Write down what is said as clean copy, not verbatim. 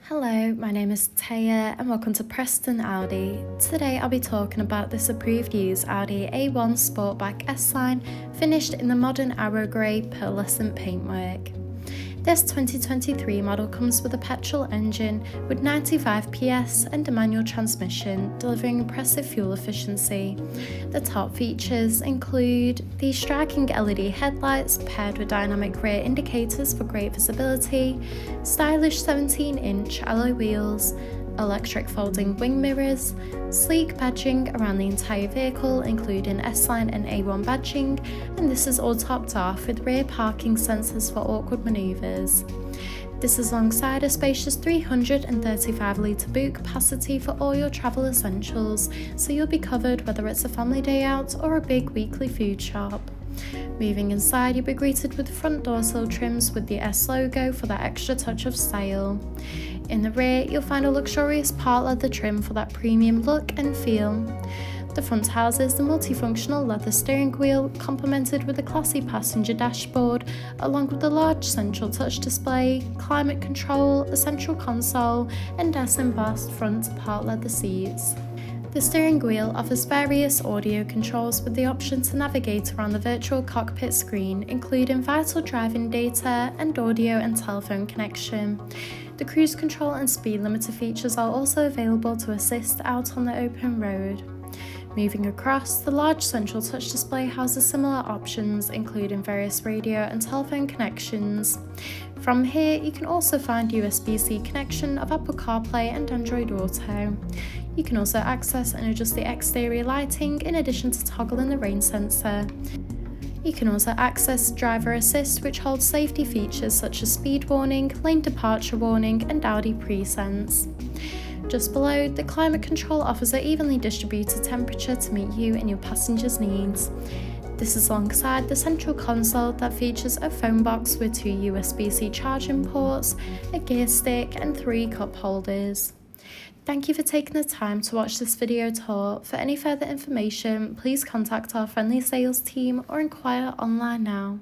Hello, my name is Taya and welcome to Preston Audi. Today I'll be talking about this approved use Audi A1 Sportback S-Line finished in the modern arrow grey pearlescent paintwork. This 2023 model comes with a petrol engine with 95 PS and a manual transmission, delivering impressive fuel efficiency. The top features include the striking LED headlights paired with dynamic rear indicators for great visibility, stylish 17-inch alloy wheels, electric folding wing mirrors, sleek badging around the entire vehicle including S-Line and A1 badging, and this is all topped off with rear parking sensors for awkward manoeuvres. This is alongside a spacious 335 litre boot capacity for all your travel essentials, so you'll be covered whether it's a family day out or a big weekly food shop. Moving inside, you'll be greeted with front door sill trims with the S logo for that extra touch of style. In the rear, you'll find a luxurious part leather trim for that premium look and feel. The front houses the multifunctional leather steering wheel, complemented with a classy passenger dashboard, along with the large central touch display, climate control, a central console, and embossed front part leather seats. The steering wheel offers various audio controls with the option to navigate around the virtual cockpit screen, including vital driving data and audio and telephone connection. The cruise control and speed limiter features are also available to assist out on the open road. Moving across, the large central touch display houses similar options, including various radio and telephone connections. From here, you can also find USB-C connection of Apple CarPlay and Android Auto. You can also access and adjust the exterior lighting in addition to toggling the rain sensor. You can also access driver assist, which holds safety features such as speed warning, lane departure warning, and Audi Presense. Just below, the climate control offers an evenly distributed temperature to meet you and your passengers' needs. This is alongside the central console that features a phone box with 2 USB-C charging ports, a gear stick, and 3 cup holders. Thank you for taking the time to watch this video tour. For any further information, please contact our friendly sales team or inquire online now.